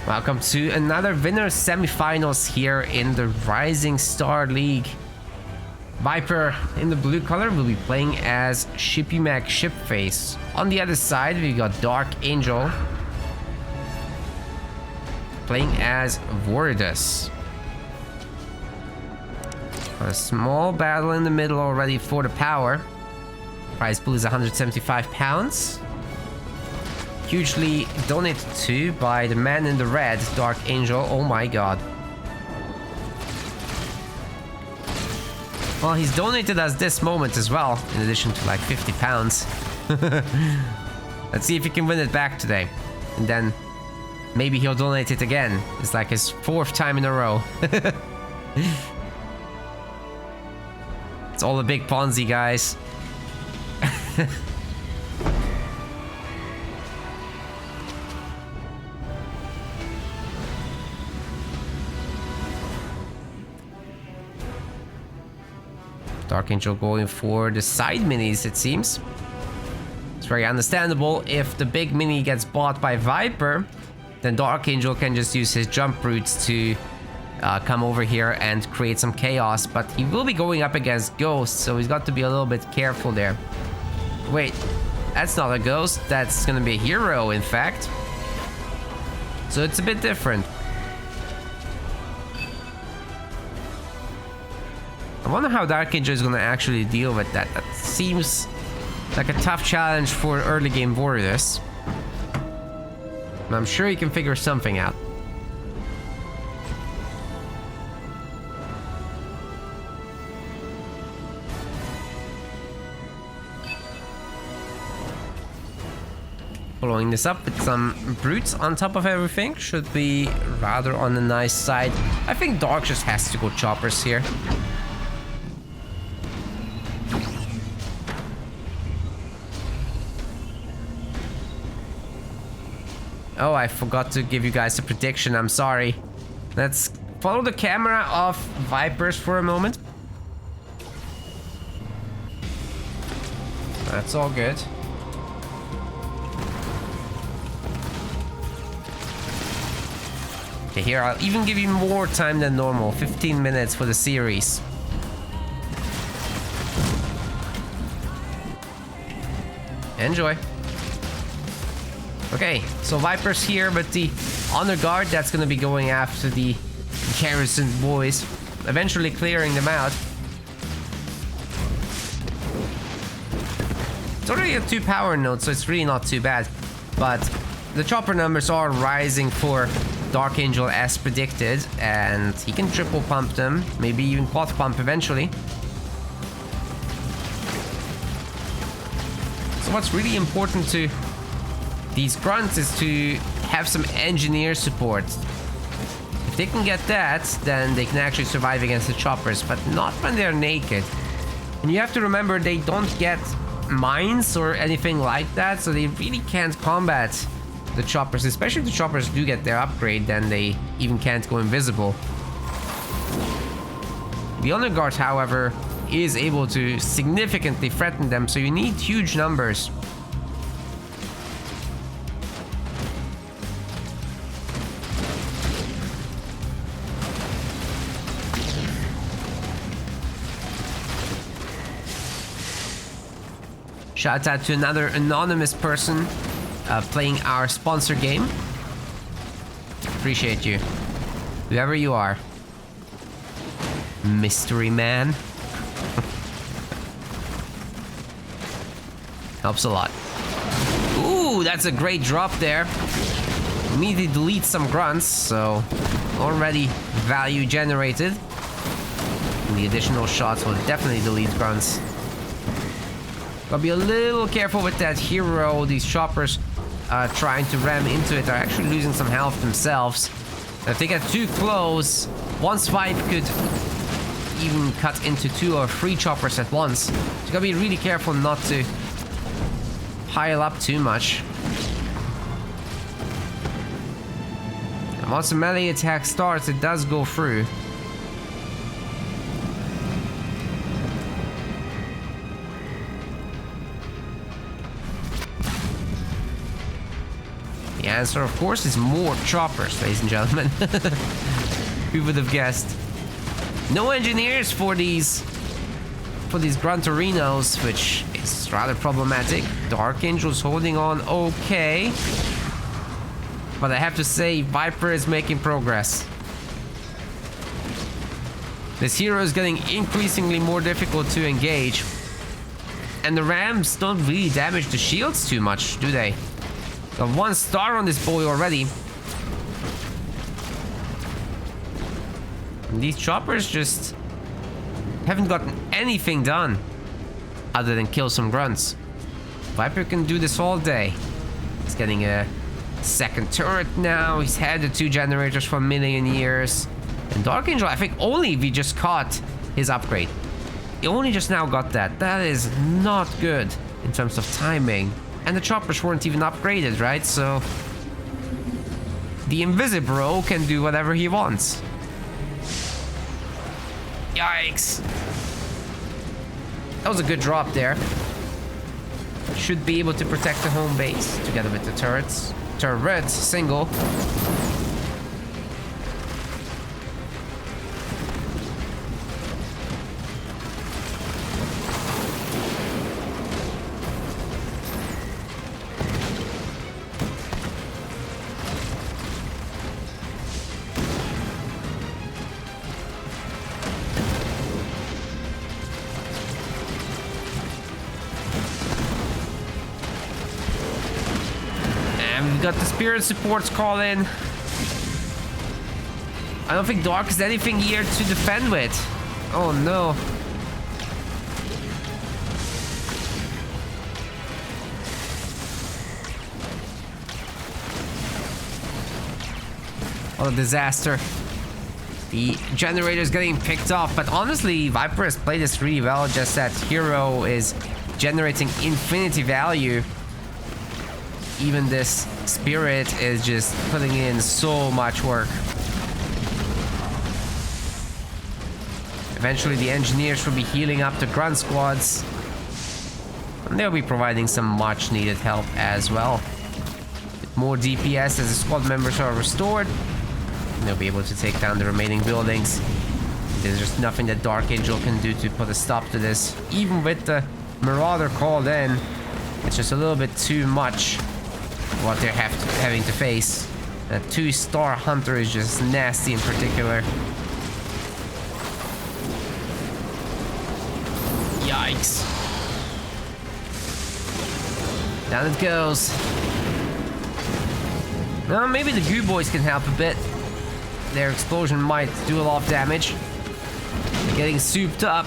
Welcome to another winner's semifinals here in the Rising Star League. Viper in the blue color will be playing as Shippy Mac Shipface. On the other side, we got Darkangel playing as Vordus. A small battle in the middle already for the power. Prize pool is 175 pounds. Hugely donated to by the man in the red, Darkangel. Oh my god. Well, he's donated us this moment as well, in addition to like 50 pounds. Let's see if he can win it back today. And then maybe he'll donate it again. It's like his 4th time in a row. It's all a big Ponzi, guys. Darkangel going for the side minis, it seems. It's very understandable. If the big mini gets bought by Viper, then Darkangel can just use his jump routes to come over here and create some chaos. But he will be going up against Ghost, so he's got to be a little bit careful there. Wait, that's not a Ghost. That's gonna be a hero, in fact. So it's a bit different. I wonder how Darkangel is going to actually deal with that. That seems like a tough challenge for early game Vordus. And I'm sure he can figure something out. Following this up with some brutes on top of everything should be rather on the nice side. I think Dark just has to go choppers here. Oh, I forgot to give you guys a prediction. I'm sorry. Let's follow the camera of Vipers for a moment. That's all good. Okay, here I'll even give you more time than normal. 15 minutes for the series. Enjoy. Okay, so Viper's here, but the honor guard that's gonna be going after the garrison boys, eventually clearing them out. It's already a 2 power node, so it's really not too bad. But the chopper numbers are rising for Darkangel as predicted, and he can triple pump them, maybe even quad pump eventually. So what's really important to these grunts is to have some engineer support. If they can get that, then they can actually survive against the choppers, but not when they're naked. And you have to remember they don't get mines or anything like that, so they really can't combat the choppers. Especially if the choppers do get their upgrade, then they even can't go invisible. The honor guard, however, is able to significantly threaten them, so you need huge numbers. Shout out to another anonymous person playing our sponsor game. Appreciate you. Whoever you are. Mystery man. Helps a lot. Ooh, that's a great drop there. Immediately delete some grunts, so already value generated. And the additional shots will definitely delete grunts. Gotta be a little careful with that hero. These choppers trying to ram into it are actually losing some health themselves. If they get too close, one swipe could even cut into 2 or 3 choppers at once. So you gotta be really careful not to pile up too much. And once the melee attack starts, it does go through. answer, of course, is more choppers, ladies and gentlemen. Who would have guessed? No engineers for these Gran Torinos, which is rather problematic. Darkangel's holding on okay. But I have to say, Viper is making progress. This hero is getting increasingly more difficult to engage. And the Rams don't really damage the shields too much, do they? Got 1 star on this boy already. And these choppers just haven't gotten anything done other than kill some grunts. Viper can do this all day. He's getting a second turret now. He's had the 2 generators for a million years. And Darkangel, I think only we just caught his upgrade. He only just now got that. That is not good in terms of timing. And the choppers weren't even upgraded, right? So the Invisibro can do whatever he wants. Yikes. That was a good drop there. Should be able to protect the home base together with the turrets. Turrets, single. We got the spirit supports call in. I don't think Dark has anything here to defend with. Oh no. What a disaster. The generator is getting picked off, but honestly, Viper has played this really well. Just that hero is generating infinity value. Even this spirit is just putting in so much work. Eventually the engineers will be healing up the grunt squads. And they'll be providing some much needed help as well. With more DPS as the squad members are restored. And they'll be able to take down the remaining buildings. There's just nothing that Darkangel can do to put a stop to this. Even with the Marauder called in, it's just a little bit too much what they're having to face. That 2-star hunter is just nasty in particular. Yikes. Down it goes. Well, maybe the goo boys can help a bit. Their explosion might do a lot of damage. They're getting souped up.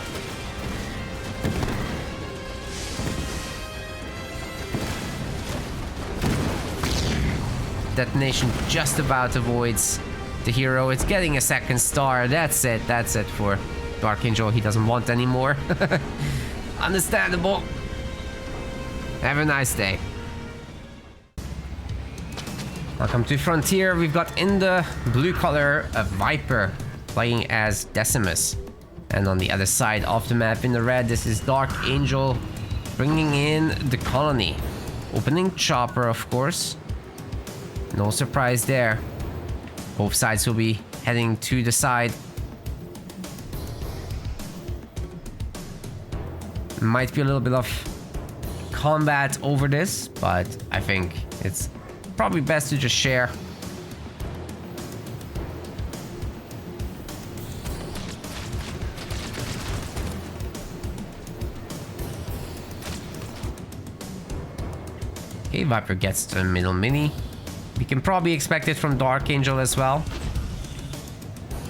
Detonation just about avoids the hero. It's getting a 2nd star. That's it. That's it for Darkangel. He doesn't want any more. Understandable. Have a nice day. Welcome to Frontier. We've got in the blue color a Viper playing as Decimus. And on the other side of the map in the red, this is Darkangel bringing in the colony. Opening chopper, of course. No surprise there. Both sides will be heading to the side. Might be a little bit of combat over this, but I think it's probably best to just share. Okay, Viper gets the middle mini. We can probably expect it from Darkangel as well.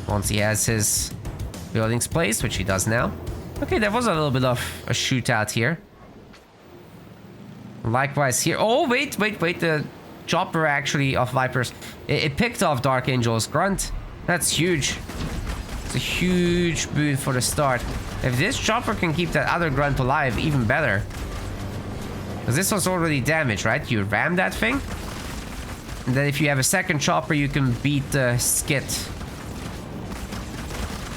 Once he has his buildings placed, which he does now. Okay, there was a little bit of a shootout here. Likewise here. Oh, wait. The chopper actually of Vipers. It picked off Darkangel's grunt. That's huge. It's a huge boon for the start. If this chopper can keep that other grunt alive, even better. Because this was already damaged, right? You ram that thing. And then if you have a 2nd chopper, you can beat the skit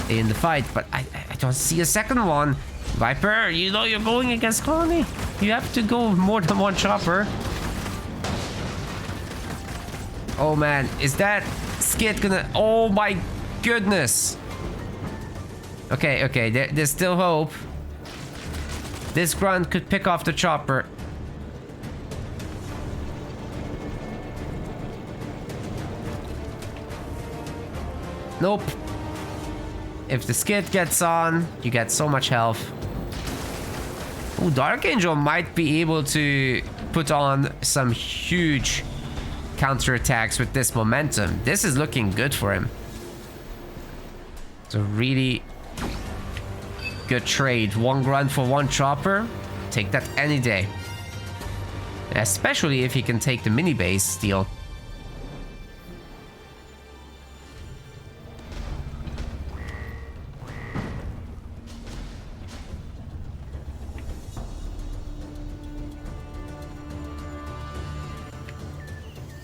in the fight. But I don't see a 2nd one. Viper, you know you're going against Colony. You have to go more than 1 chopper. Oh man, is that skid gonna... Oh my goodness. Okay, there's still hope. This grunt could pick off the chopper. Nope. If the skid gets on, you get so much health. Oh, Darkangel might be able to put on some huge counterattacks with this momentum. This is looking good for him. It's a really good trade. One grunt for one chopper. Take that any day. Especially if he can take the mini base steal.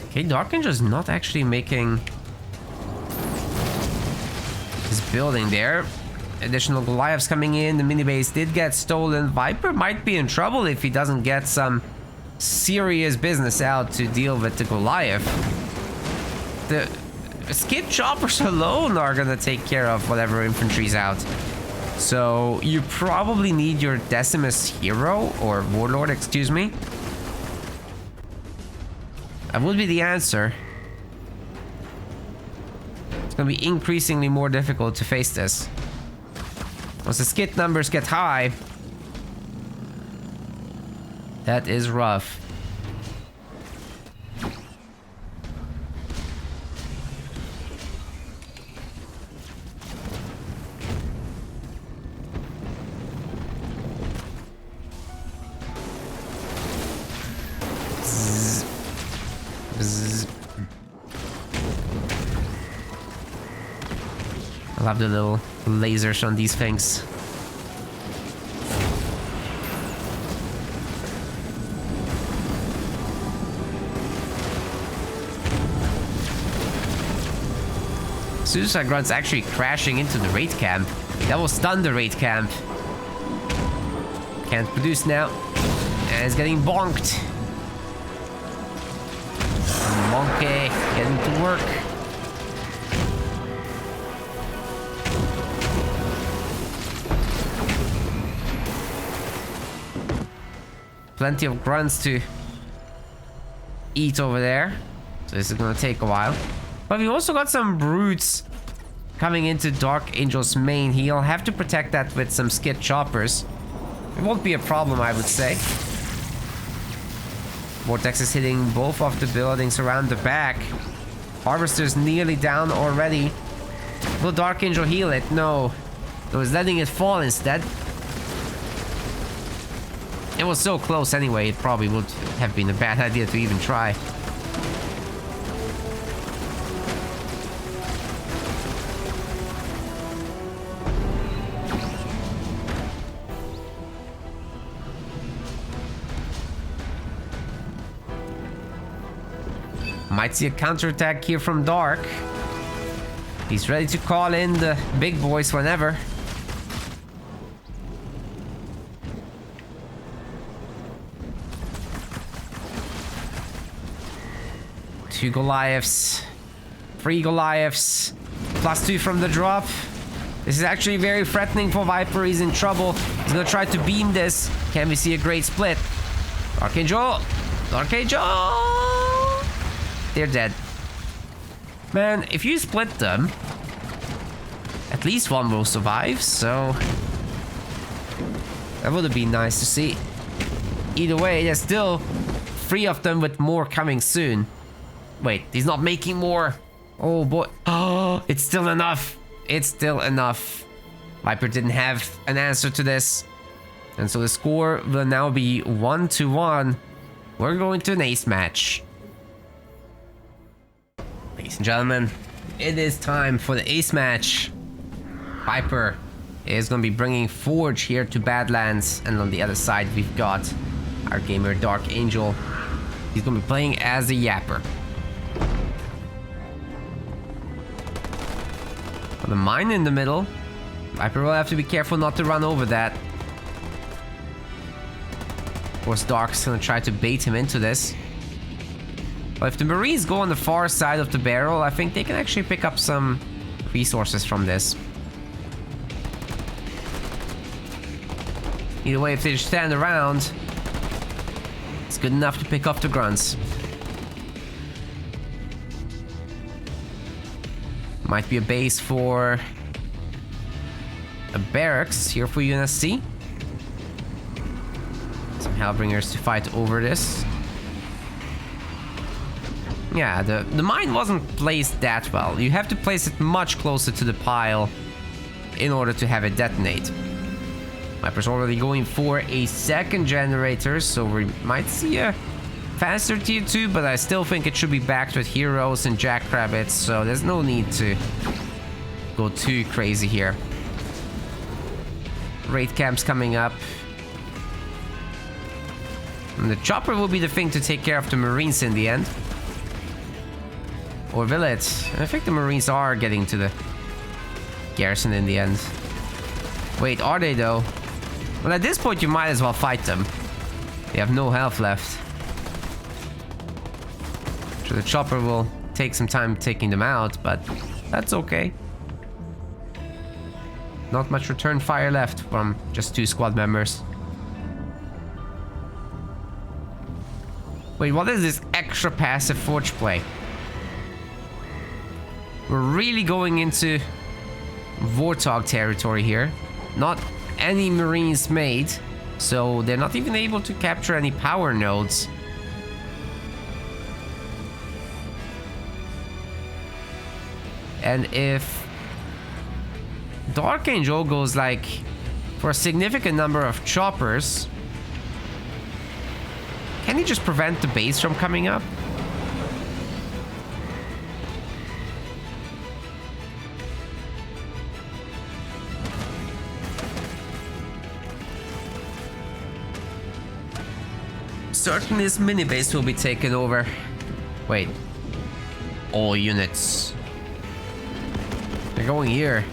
Okay, Darkangel is not actually making his building there. Additional Goliaths coming in. The mini base did get stolen. Viper might be in trouble if he doesn't get some serious business out to deal with the Goliath. The skid choppers alone are gonna take care of whatever infantry's out. So you probably need your Decimus hero or warlord, excuse me. That would be the answer. It's gonna be increasingly more difficult to face this. Once the skid numbers get high, that is rough. I love the little lasers on these things. Suicide Grunt's actually crashing into the raid camp. That will stun the raid camp. Can't produce now. And it's getting bonked. Monkey getting to work. Plenty of grunts to eat over there. So this is gonna take a while. But we also got some brutes coming into Darkangel's main. He'll have to protect that with some skid choppers. It won't be a problem, I would say. Vortex is hitting both of the buildings around the back. Harvester's nearly down already. Will Darkangel heal it? No. It was letting it fall instead. It was so close anyway, it probably would have been a bad idea to even try. Might see a counterattack here from Dark. He's ready to call in the big boys whenever. Two Goliaths, 3 Goliaths, +2 from the drop. This is actually very threatening for Viper. He's in trouble. He's gonna try to beam this. Can we see a great split? Darkangel! Darkangel! They're dead. Man, if you split them, at least one will survive, so that would have been nice to see. Either way, there's still 3 of them with more coming soon. Wait, he's not making more. Oh boy. Oh, it's still enough. It's still enough. Viper didn't have an answer to this. And so the score will now be 1-1. We're going to an ace match. Ladies and gentlemen, it is time for the ace match. Viper is going to be bringing Forge here to Badlands. And on the other side, we've got our gamer Darkangel. He's going to be playing as a Yapper. The mine in the middle. Viper will have to be careful not to run over that. Of course, Dark's gonna try to bait him into this. Well, if the Marines go on the far side of the barrel, I think they can actually pick up some resources from this. Either way, if they just stand around, it's good enough to pick off the grunts. Might be a base for a barracks here for UNSC. Some Hellbringers to fight over this. Yeah, the mine wasn't placed that well. You have to place it much closer to the pile in order to have it detonate. Viper's already going for a second generator, so we might see a faster tier 2, but I still think it should be backed with heroes and jackrabbits, so there's no need to go too crazy here. Raid camps coming up. And the chopper will be the thing to take care of the Marines in the end. Or will it? I think the Marines are getting to the garrison in the end. Wait, are they though? Well, at this point you might as well fight them. They have no health left. So the chopper will take some time taking them out, but that's okay. Not much return fire left from just 2 squad members. Wait, what is this extra passive forge play? We're really going into Warthog territory here. Not any Marines made, so they're not even able to capture any power nodes. And if Darkangel goes like for a significant number of choppers, can he just prevent the base from coming up? Certainly this mini base will be taken over. Wait. All units. They're going here.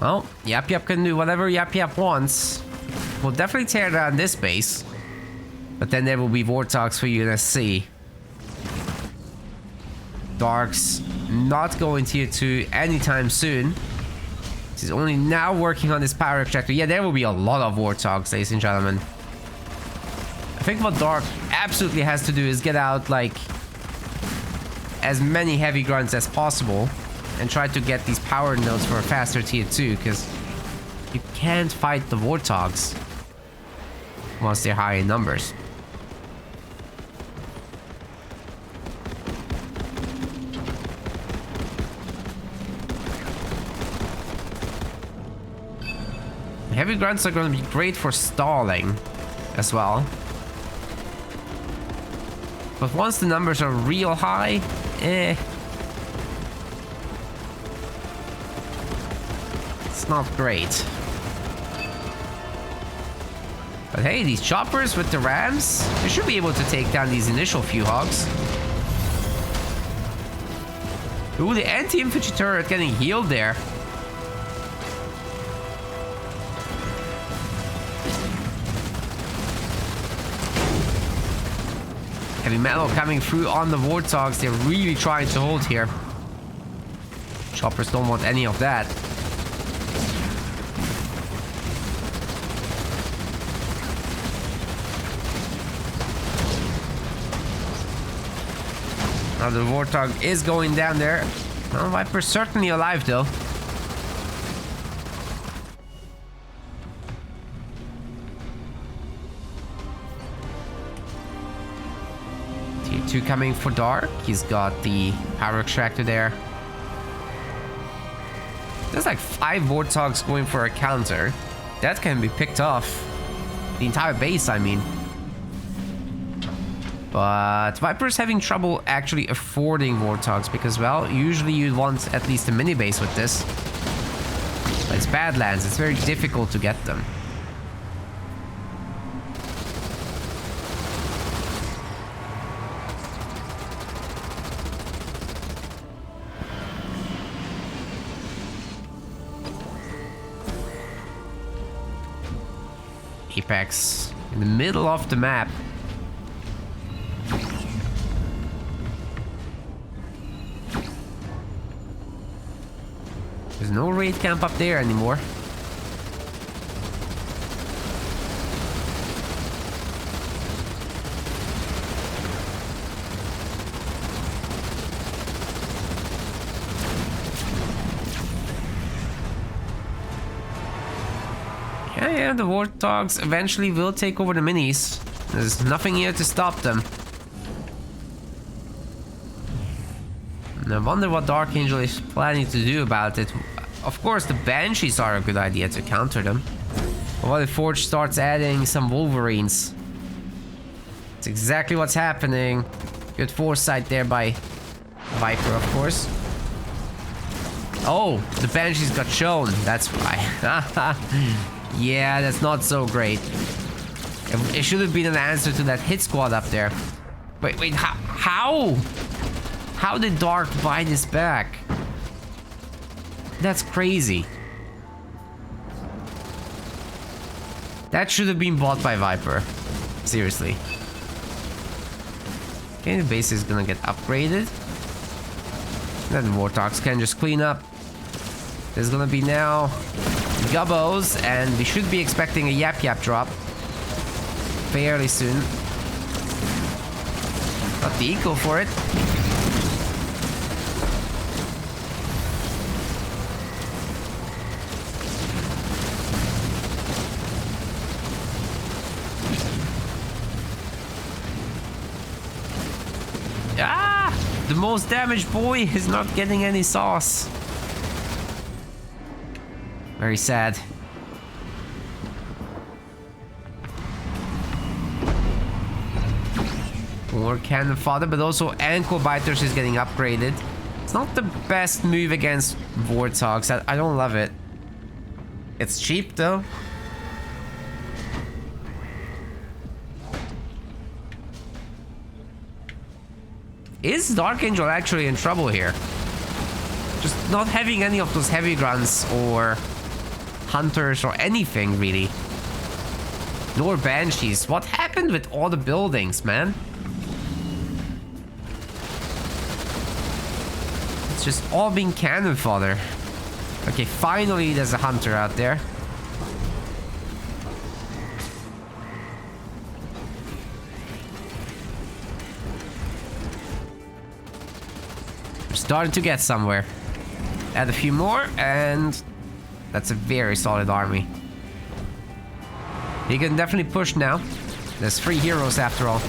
Well, Yap Yap can do whatever Yap Yap wants. We'll definitely tear down this base. But then there will be Warthogs for UNSC. Dark's not going tier 2 anytime soon. He's only now working on this power extractor. Yeah, there will be a lot of Warthogs, ladies and gentlemen. I think what Dark absolutely has to do is get out, like, as many heavy grunts as possible. And try to get these power nodes for a faster tier 2, because you can't fight the Warthogs once they're high in numbers. Heavy grunts are going to be great for stalling as well. But once the numbers are real high, not great. But hey, these choppers with the rams, they should be able to take down these initial few hogs. Ooh, the anti-infantry turret getting healed there. Heavy metal coming through on the Warthogs. They're really trying to hold here. Choppers don't want any of that. Now the Warthog is going down there. Well, Viper's certainly alive though. Tier 2 coming for Dark. He's got the power extractor there. There's like 5 Warthogs going for a counter. That can be picked off. The entire base, I mean. But Viper's having trouble actually affording Warthogs because, well, usually you'd want at least a mini base with this. But it's Badlands. It's very difficult to get them. Apex in the middle of the map. There's no raid camp up there anymore. Yeah, the Warthogs eventually will take over the minis. There's nothing here to stop them. And I wonder what Darkangel is planning to do about it. Of course, the Banshees are a good idea to counter them. But what if Forge starts adding some Wolverines? It's exactly what's happening. Good foresight there by Viper, of course. Oh, the Banshees got shown. That's why. Yeah, that's not so great. It should have been an answer to that hit squad up there. Wait, how? How did Dark buy this back? That's crazy. That should have been bought by Viper. Seriously. Okay, the base is gonna get upgraded. Then the Warthogs can just clean up. There's gonna be now Gubbos, and we should be expecting a Yap Yap drop fairly soon. Got the eco for it. Ah! The most damaged boy is not getting any sauce. Very sad. More cannon fodder, but also ankle biters is getting upgraded. It's not the best move against Warthogs. I don't love it. It's cheap though. Is Darkangel actually in trouble here? Just not having any of those heavy guns or hunters or anything really. Nor Banshees. What happened with all the buildings, man? It's just all being cannon fodder. Okay, finally there's a hunter out there. We're starting to get somewhere. Add a few more and that's a very solid army. You can definitely push now. There's 3 heroes after all.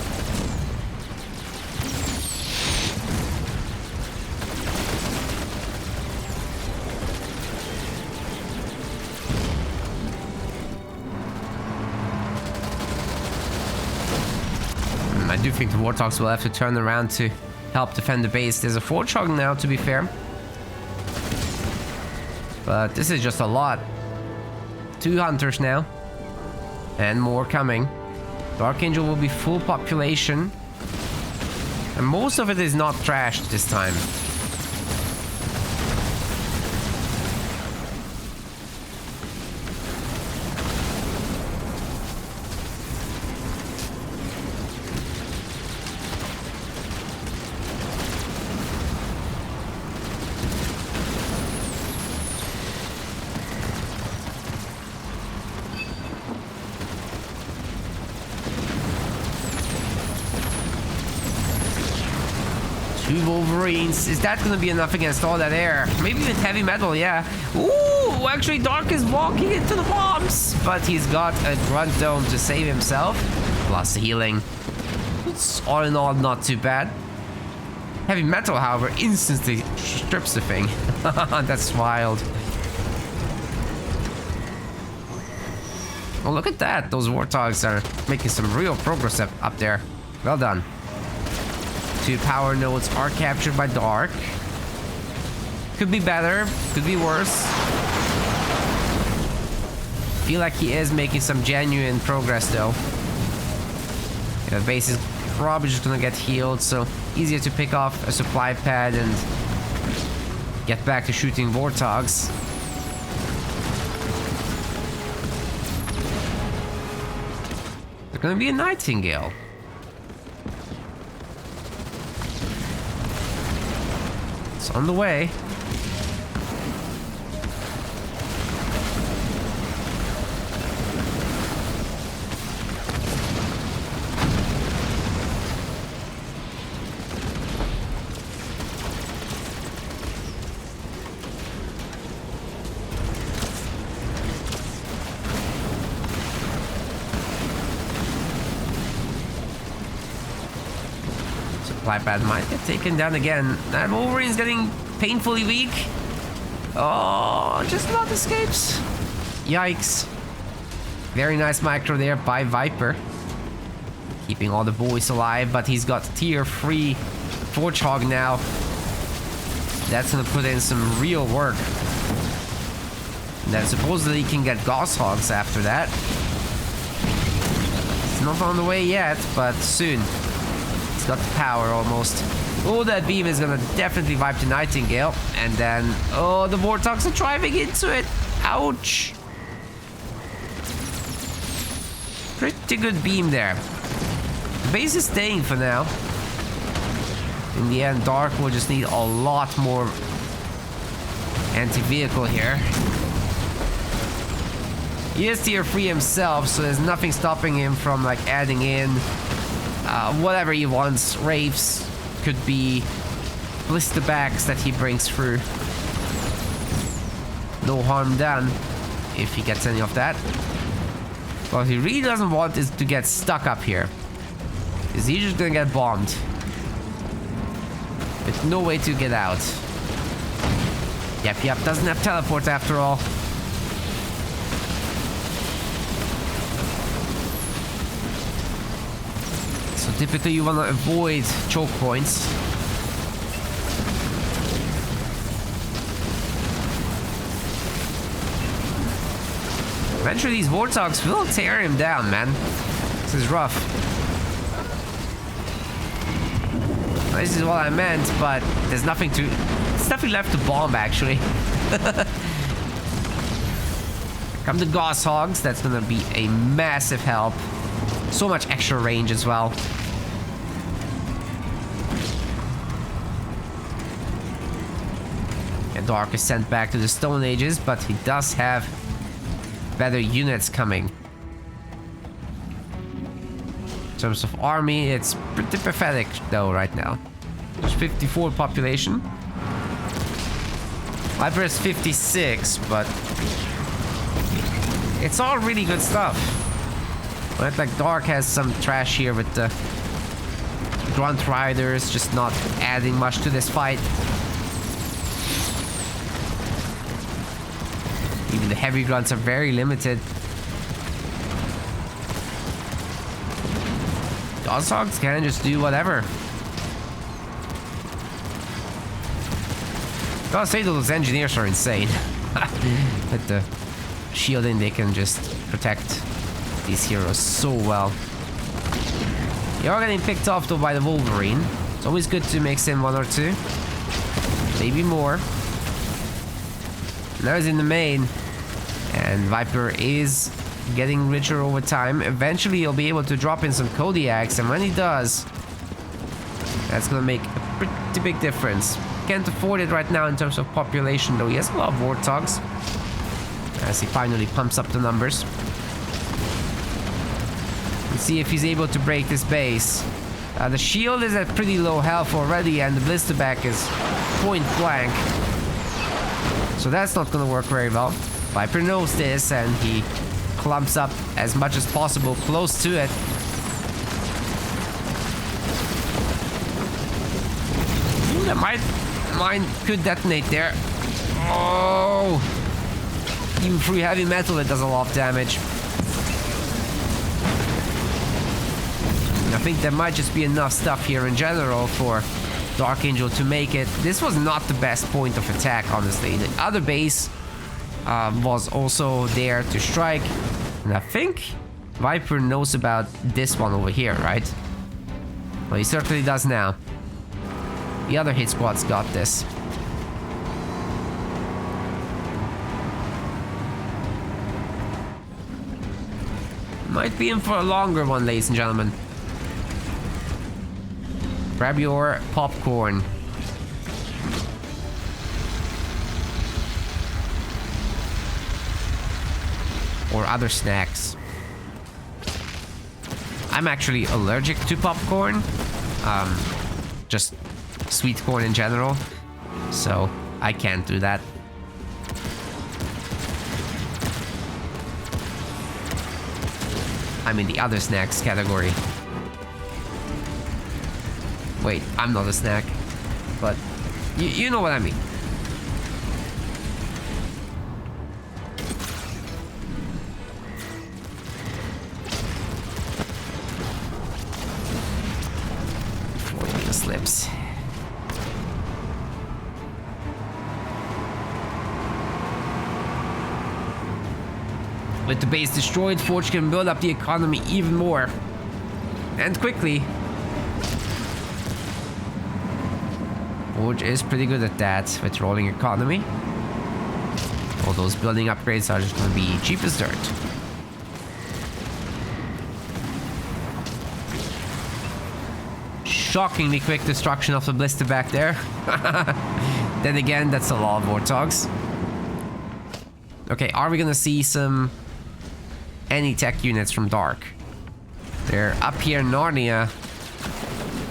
I do think the Warthogs will have to turn around to help defend the base. There's a Forge-Hog now, to be fair. But this is just a lot. 2 hunters now. And more coming. Darkangel will be full population. And most of it is not trashed this time. Two Wolverines. Is that gonna be enough against all that air? Maybe with heavy metal, yeah. Ooh, actually Dark is walking into the bombs. But he's got a grunt dome to save himself. Plus healing. It's all in all not too bad. Heavy metal, however, instantly strips the thing. That's wild. Oh, look at that. Those warthogs are making some real progress up there. Well done. 2 power nodes are captured by Dark. Could be better, could be worse. Feel like he is making some genuine progress though. The base is probably just gonna get healed, so easier to pick off a supply pad and get back to shooting warthogs. There's gonna be a Nightingale. It's on the way. Pad might get taken down again. That Wolverine's getting painfully weak. Oh, just not escapes. Yikes. Very nice micro there by Viper. Keeping all the boys alive, but he's got tier 3 Forgehog now. That's gonna put in some real work. And then supposedly he can get Gosshogs after that. It's not on the way yet, but soon. Got the power almost. Oh, that beam is gonna definitely wipe the Nightingale. And then, oh, the Warthogs are driving into it. Ouch. Pretty good beam there. The base is staying for now. In the end, Dark will just need a lot more anti-vehicle here. He is tier 3 himself, so there's nothing stopping him from like adding in whatever he wants. Wraiths, could be blister backs that he brings through. No harm done if he gets any of that. What he really doesn't want is to get stuck up here, because he's just gonna get bombed with no way to get out. Yep, doesn't have teleport after all. Typically you want to avoid choke points. Eventually these Warthogs will tear him down, man. This is rough. This is what I meant, but there's nothing left to bomb actually. Come the Gosshogs, that's gonna be a massive help. So much extra range as well. Dark is sent back to the Stone Ages, but he does have better units coming. In terms of army, it's pretty pathetic though right now. There's 54 population. Viper is 56, but it's all really good stuff. But like Dark has some trash here with the Grunt Riders, just not adding much to this fight. Even the heavy grunts are very limited. Gosshogs can just do whatever. Gotta say those engineers are insane. With the shielding, they can just protect these heroes so well. You are getting picked off though by the Wolverine. It's always good to mix in 1 or 2. Maybe more. Now he's in the main, and Viper is getting richer over time. Eventually he'll be able to drop in some Kodiaks, and when he does, that's gonna make a pretty big difference. Can't afford it right now in terms of population though. He has a lot of Warthogs as he finally pumps up the numbers. Let's see if he's able to break this base. The shield is at pretty low health already, and the blisterback is point blank. So that's not gonna work very well. Viper knows this, and he clumps up as much as possible close to it. That mine could detonate there. Oh! Even through heavy metal, it does a lot of damage. I think there might just be enough stuff here in general for Darkangel to make it. This was not the best point of attack, honestly. The other base was also there to strike. And I think Viper knows about this one over here, right? Well, he certainly does now. The other hit squad's got this. Might be in for a longer one, ladies and gentlemen. Grab your popcorn. Or other snacks. I'm actually allergic to popcorn. Just sweet corn in general. So I can't do that. I'm in the other snacks category. Wait, I'm not a snack. But you know what I mean. Avoiding the slips. With the base destroyed, Forge can build up the economy even more. And quickly. Forge is pretty good at that with rolling economy. All those building upgrades are just going to be cheap as dirt. Shockingly quick destruction of the blister back there. Then again, that's a lot of Warthogs. Okay, are we going to see any tech units from Dark? They're up here in Narnia.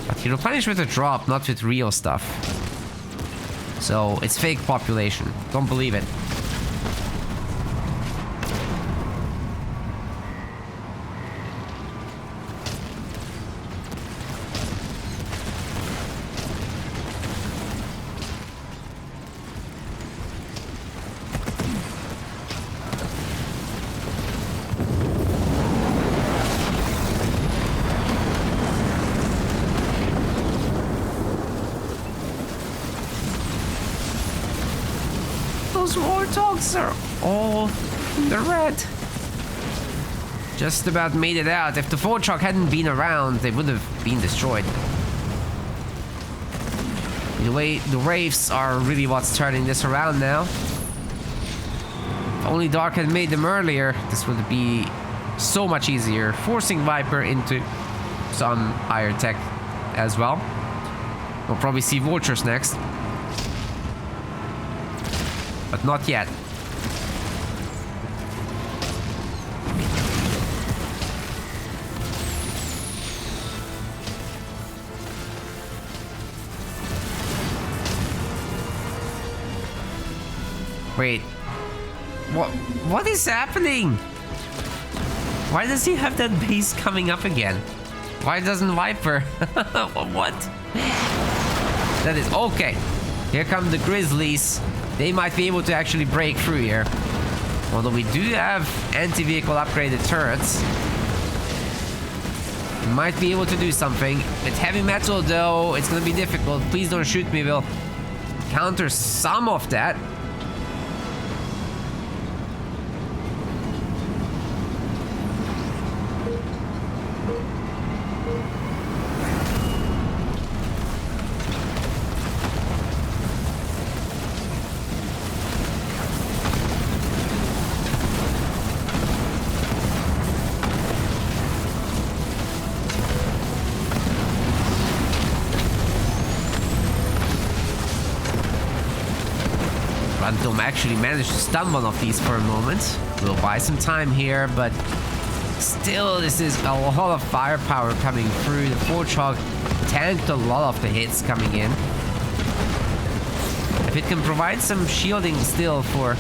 But he replenished with a drop, not with real stuff. So it's fake population. Don't believe it. Those Warthogs are all in the red. Just about made it out. If the Warthog hadn't been around, they would have been destroyed. The way the Wraiths are really what's turning this around now. If only Dark had made them earlier, this would be so much easier. Forcing Viper into some higher tech as well. We'll probably see Vultures next. But not yet. Wait. What is happening? Why does he have that base coming up again? Why doesn't Viper? What? That is okay. Here come the Grizzlies. They might be able to actually break through here. Although we do have anti-vehicle upgraded turrets. We might be able to do something. With heavy metal though, it's gonna be difficult. Please don't shoot me, we'll counter some of that. Random actually managed to stun one of these for a moment. We'll buy some time here, but still, this is a lot of firepower coming through. The Warthog tanked a lot of the hits coming in. If it can provide some shielding still for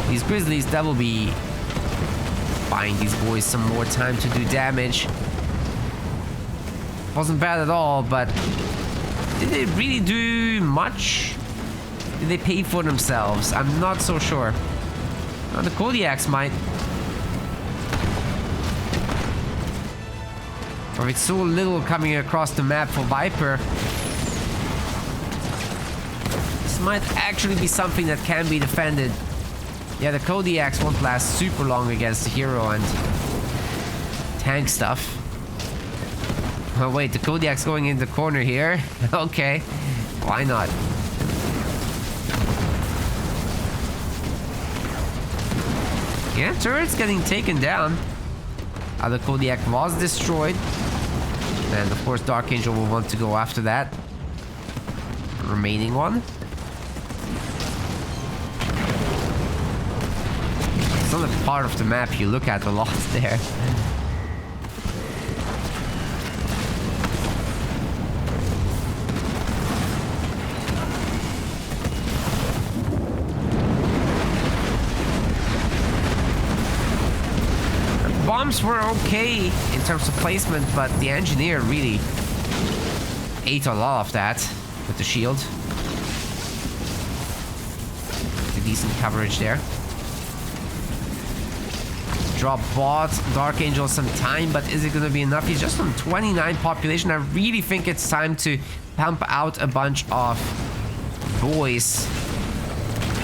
these Grizzlies, that will be buying these boys some more time to do damage. Wasn't bad at all, but Did they really do much? Did they pay for themselves? I'm not so sure. Oh, the Kodiaks might. Or it's so little coming across the map for Viper. This might actually be something that can be defended. Yeah, the Kodiaks won't last super long against the hero and tank stuff. Oh wait, the Kodiak's going in the corner here. Okay, why not? Yeah, turret's getting taken down. The Kodiak was destroyed. And of course Darkangel will want to go after that. Remaining one. It's not a part of the map you look at a lot there. Bombs were okay in terms of placement, but the engineer really ate a lot of that with the shield. A decent coverage there. Drop bot Darkangel some time, but is it going to be enough? He's just on 29 population. I really think it's time to pump out a bunch of boys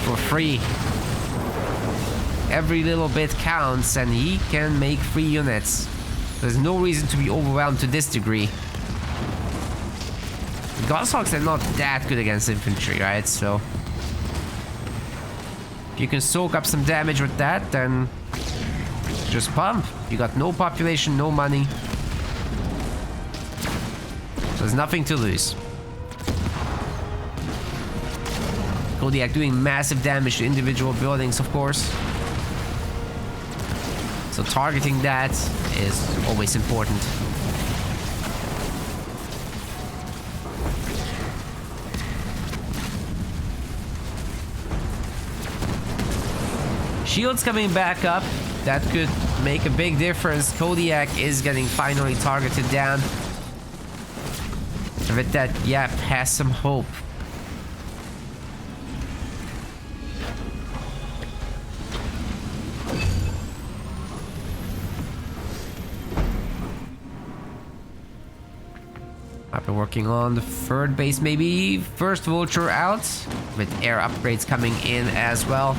for free. Every little bit counts, and he can make 3 units. There's no reason to be overwhelmed to this degree. Goshawks are not that good against infantry, right? So if you can soak up some damage with that, then just pump. You got no population, no money. So there's nothing to lose. Kodiak doing massive damage to individual buildings, of course. So targeting that is always important. Shields coming back up. That could make a big difference. Kodiak is getting finally targeted down. I bet that Yap has some hope. I've been working on the third base, maybe first vulture out, with air upgrades coming in as well.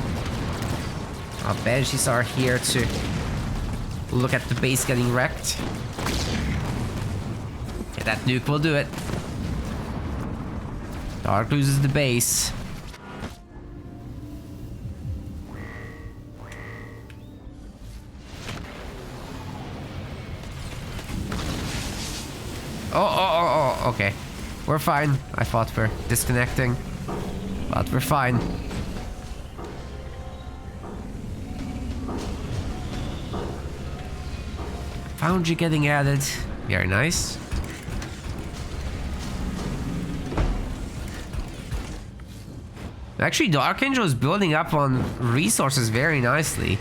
Our banshees are here to look at the base getting wrecked. Yeah, that nuke will do it. Dark loses the base. Oh, okay. We're fine. I thought we're disconnecting, but we're fine. Foundry getting added. Very nice. Actually, Darkangel is building up on resources very nicely.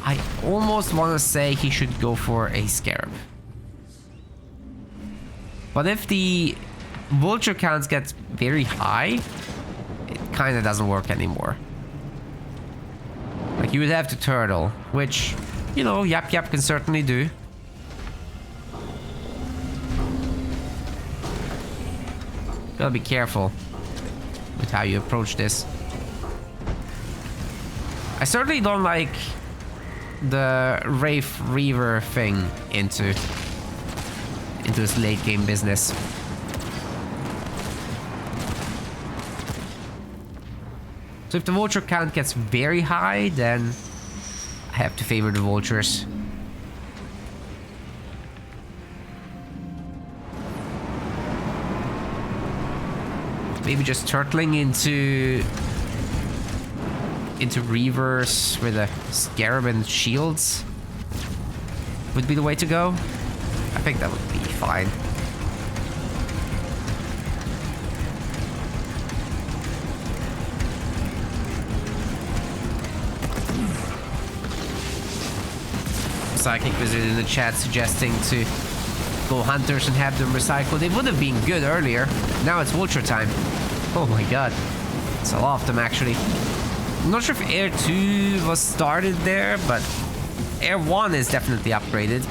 I almost want to say he should go for a Scarab. But if the vulture counts get very high, it kind of doesn't work anymore. Like, you would have to turtle, which, you know, Yap Yap can certainly do. Gotta be careful with how you approach this. I certainly don't like the Wraith Reaver thing into this late game business. So if the vulture count gets very high, then I have to favor the vultures. Maybe just turtling into Reavers with a Scarab and shields would be the way to go. I think that would be fine. Psychic Wizard in the chat suggesting to go hunters and have them recycle. They would have been good earlier. Now it's vulture time. Oh my god. It's a lot of them actually. I'm not sure if Air 2 was started there, but Air 1 is definitely upgraded.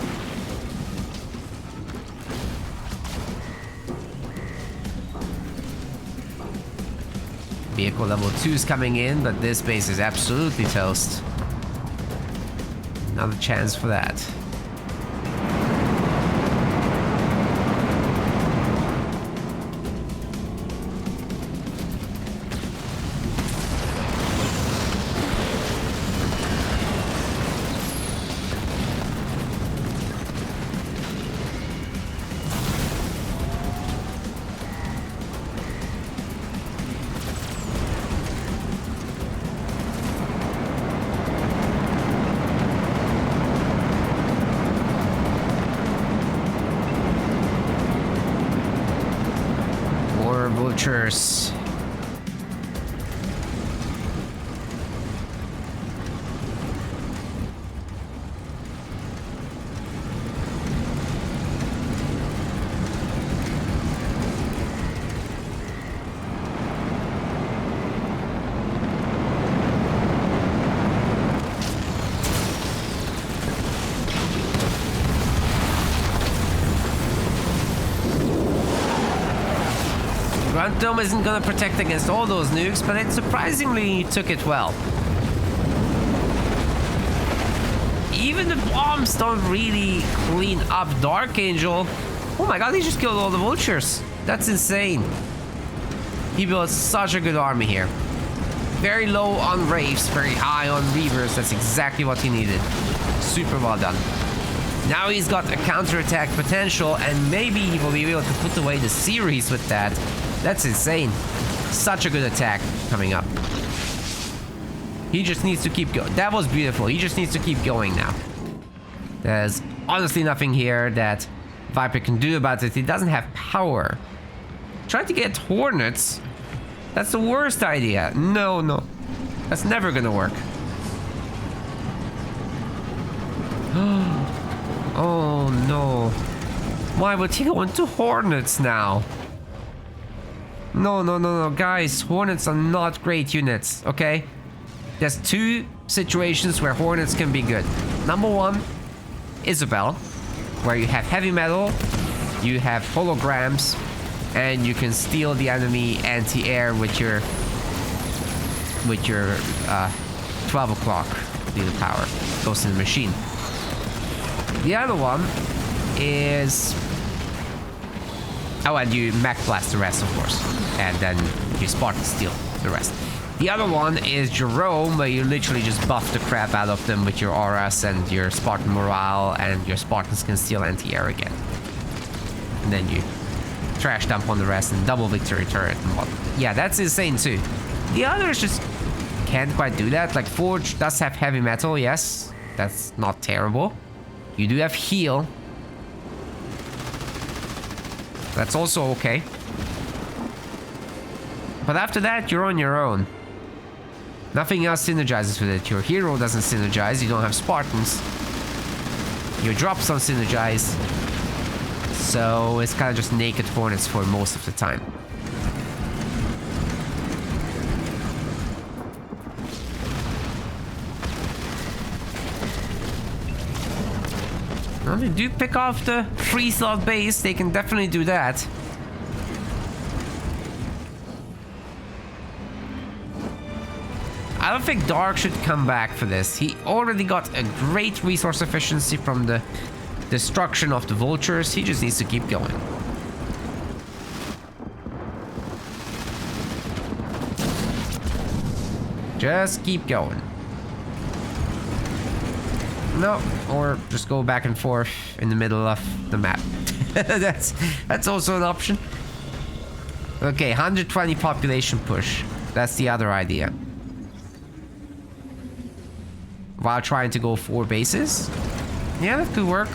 Vehicle level 2 is coming in, but this base is absolutely toast. Another chance for that. Vultures. Grunt Dome isn't gonna protect against all those nukes, but it surprisingly took it well. Even the bombs don't really clean up Darkangel. Oh my god, he just killed all the vultures. That's insane. He built such a good army here. Very low on Wraiths, very high on Reavers. That's exactly what he needed. Super well done. Now he's got a counterattack potential, and maybe he will be able to put away the series with that. That's insane. Such a good attack coming up. He just needs to keep going. That was beautiful. He just needs to keep going now. There's honestly nothing here that Viper can do about it. He doesn't have power. Try to get Hornets. That's the worst idea. No, no. That's never gonna work. Oh no. Why would he go into Hornets now? No, no, no, no. Guys, Hornets are not great units, okay? There's two situations where Hornets can be good. Number one, Isabel, where you have heavy metal, you have holograms, and you can steal the enemy anti-air with your 12 o'clock deal power. Goes in the machine. The other one is... Oh, and you mech blast the rest, of course. And then you Spartan steal the rest. The other one is Jerome, where you literally just buff the crap out of them with your auras and your Spartan morale, and your Spartans can steal anti-air again. And then you trash dump on the rest and double victory turret and what. Yeah, that's insane too. The others just can't quite do that. Like Forge does have heavy metal, yes. That's not terrible. You do have heal. That's also okay. But after that, you're on your own. Nothing else synergizes with it. Your hero doesn't synergize. You don't have Spartans. Your drops don't synergize. So it's kind of just naked Hornets for most of the time. Well, they do pick off the free slot base. They can definitely do that. I don't think Dark should come back for this. He already got a great resource efficiency from the destruction of the vultures. He just needs to keep going. Just keep going. No, or just go back and forth in the middle of the map. That's also an option. Okay, 120 population push. That's the other idea. While trying to go 4 bases? Yeah, that could work.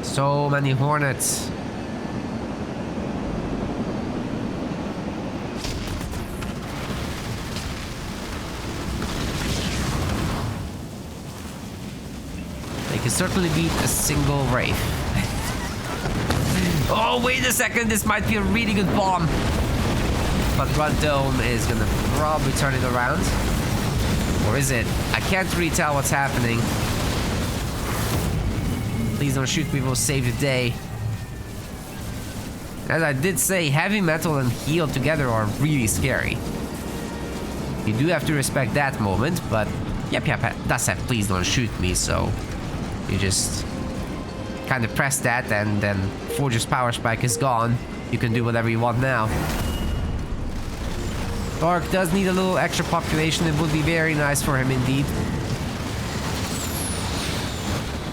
So many Hornets. can certainly beat a single Wraith. Oh, wait a second. This might be a really good bomb. But Grunt Dome is gonna probably turn it around. Or is it? I can't really tell what's happening. Please don't shoot me, we'll save the day. As I did say, heavy metal and heal together are really scary. You do have to respect that moment, but yep, that said, please don't shoot me, so you just kind of press that, and then Forge's power spike is gone. You can do whatever you want now. Dark does need a little extra population. It would be very nice for him indeed.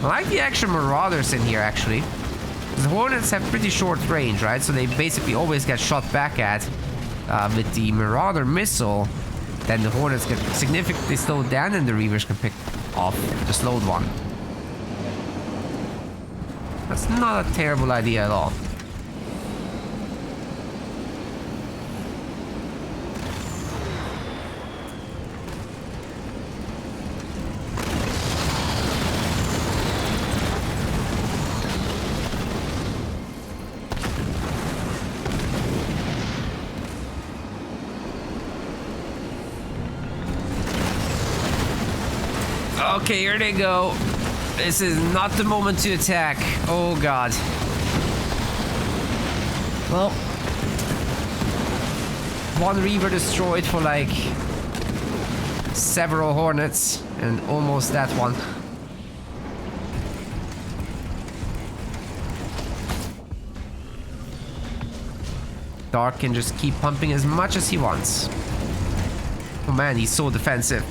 I like the extra Marauders in here, actually. The Hornets have pretty short range, right? So they basically always get shot back at. With the Marauder missile, then the Hornets get significantly slowed down and the Reavers can pick off the slowed one. That's not a terrible idea at all. Okay, here they go. This is not the moment to attack. Oh god. Well, one Reaver destroyed for like several Hornets, and almost that one. Dark can just keep pumping as much as he wants. Oh man, he's so defensive.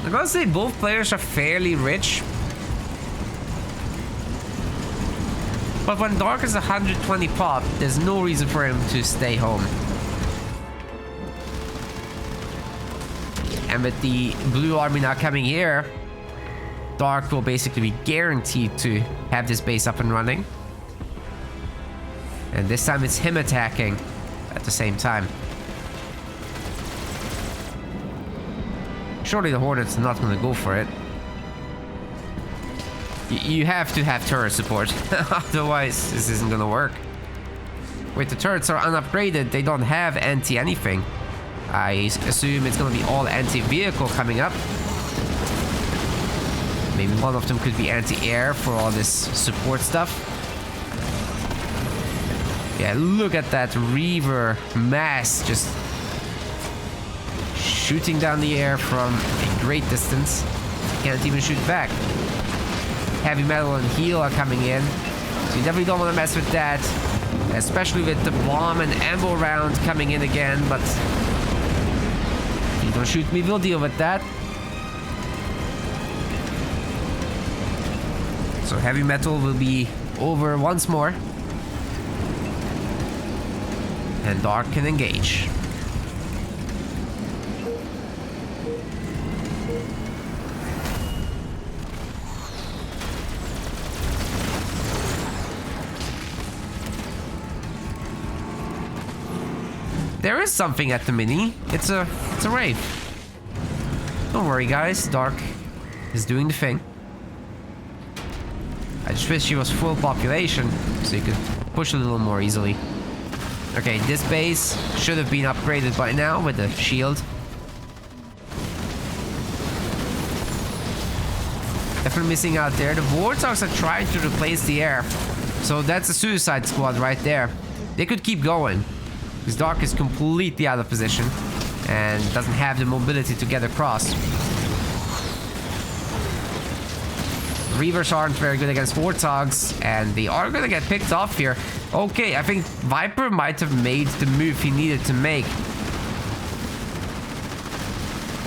I'm gonna say both players are fairly rich. But when Dark is 120 pop, there's no reason for him to stay home. And with the blue army now coming here, Dark will basically be guaranteed to have this base up and running. And this time it's him attacking at the same time. Surely the Hornets are not going to go for it. You have to have turret support, otherwise this isn't going to work. Wait, the turrets are unupgraded, they don't have anti-anything. I assume it's going to be all anti-vehicle coming up. Maybe one of them could be anti-air for all this support stuff. Yeah, look at that Reaver mass just shooting down the air from a great distance. Can't even shoot back. Heavy metal and heal are coming in, so you definitely don't want to mess with that, especially with the bomb and ammo round coming in again. But if you don't shoot me, we'll deal with that. So heavy metal will be over once more, and Dark can engage. There is something at the mini. It's a Wraith. Don't worry, guys. Dark is doing the thing. I just wish he was full population so you could push a little more easily. Okay, this base should have been upgraded by now with the shield. Definitely missing out there. The Warthogs are trying to replace the air. So that's a suicide squad right there. They could keep going. Because Dark is completely out of position and doesn't have the mobility to get across. Reavers aren't very good against Warthogs, and they are going to get picked off here. Okay, I think Viper might have made the move he needed to make.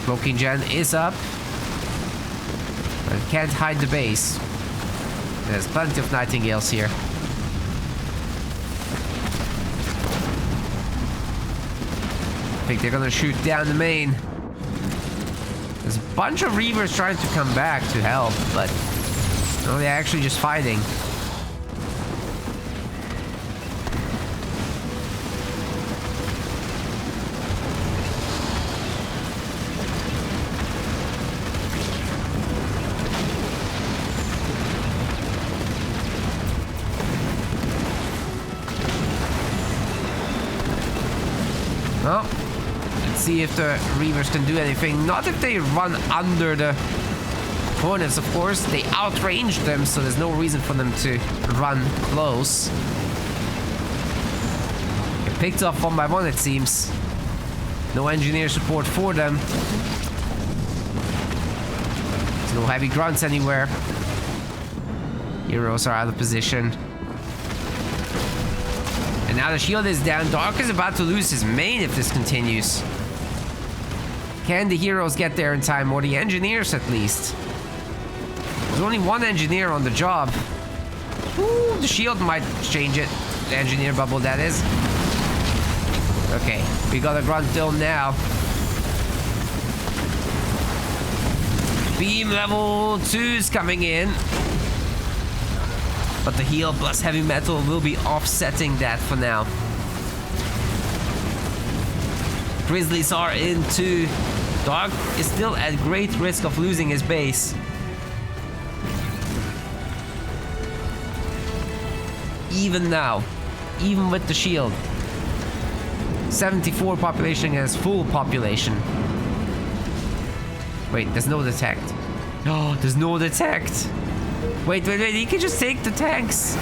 Smoking Gen is up, but it can't hide the base. There's plenty of Nightingales here. think they're gonna shoot down the main. There's a bunch of Reavers trying to come back to help, but no, they're actually just fighting. Well, let's see if the Reavers can do anything. Not if they run under the Hornets, of course. They outranged them, so there's no reason for them to run close. They're picked off one by one, it seems. No engineer support for them. There's no heavy grunts anywhere. Heroes are out of position. And now the shield is down. Dark is about to lose his main if this continues. Can the heroes get there in time? Or the engineers at least? There's only one engineer on the job. Ooh, the shield might change it. The engineer bubble, that is. Okay, we got a grunt dome now. Beam level 2's coming in. But the heal plus heavy metal will be offsetting that for now. Grizzlies are into. Dark is still at great risk of losing his base. Even now, even with the shield. 74 population against full population. Wait, there's no detect. No, there's no detect. Wait, he can just take the tanks.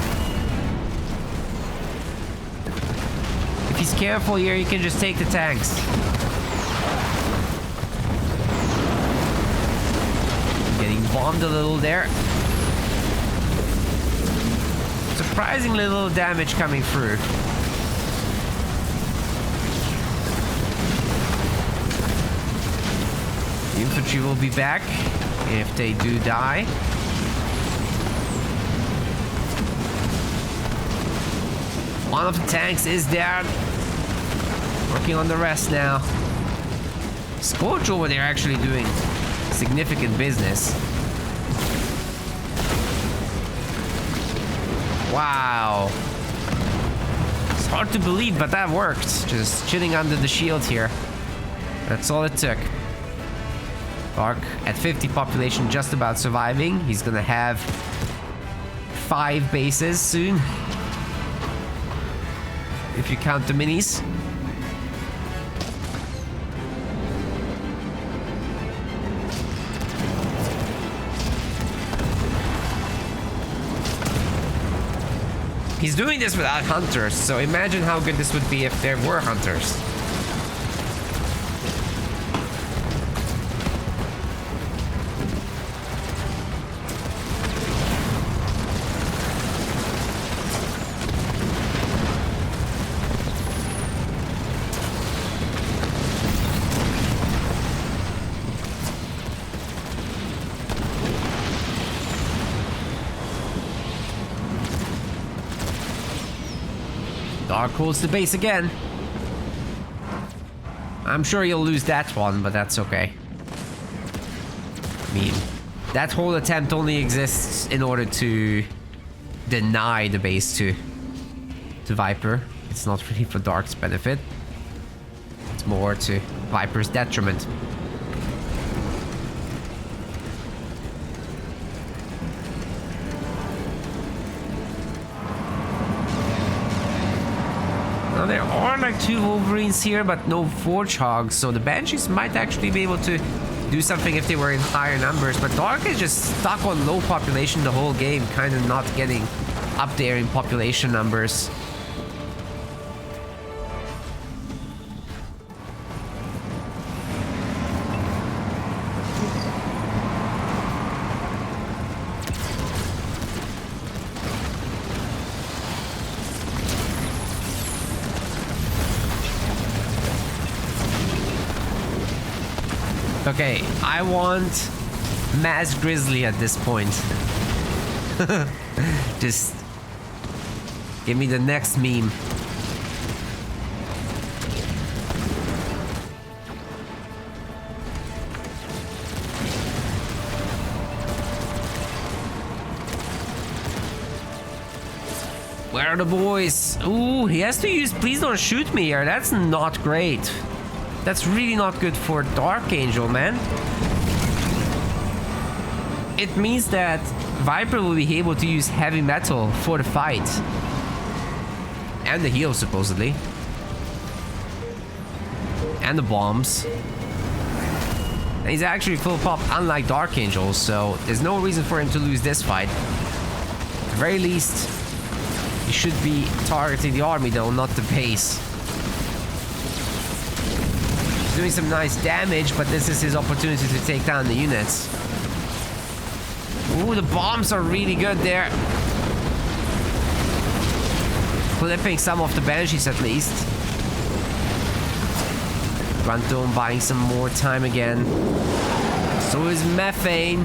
If he's careful here, he can just take the tanks. Getting bombed a little there. Surprisingly little damage coming through. The infantry will be back if they do die. One of the tanks is down. Working on the rest now. Scorch over there actually doing significant business. Wow. It's hard to believe, but that worked. Just chilling under the shield here. That's all it took. Dark at 50 population, just about surviving. He's gonna have 5 bases soon. If you count the minis. He's doing this without hunters, so imagine how good this would be if there were hunters. Dark holds the base again. I'm sure you'll lose that one, but that's okay. I mean, that whole attempt only exists in order to deny the base to Viper. It's not really for Dark's benefit. It's more to Viper's detriment. Now there are like 2 Wolverines here, but no Forge Hogs, so the Banshees might actually be able to do something if they were in higher numbers, but Dark is just stuck on low population the whole game, kind of not getting up there in population numbers. Okay, I want Mass Grizzly at this point. Just give me the next meme. Where are the boys? Ooh, he has to use please don't shoot me here. That's not great. That's really not good for Darkangel, man. It means that Viper will be able to use heavy metal for the fight. And the heal, supposedly. And the bombs. And he's actually full pop, unlike Darkangel, so there's no reason for him to lose this fight. At the very least, he should be targeting the army, though, not the base. He's doing some nice damage, but this is his opportunity to take down the units. Ooh, the bombs are really good there. Clipping some of the Banshees at least. Grunton buying some more time again. So is Methane.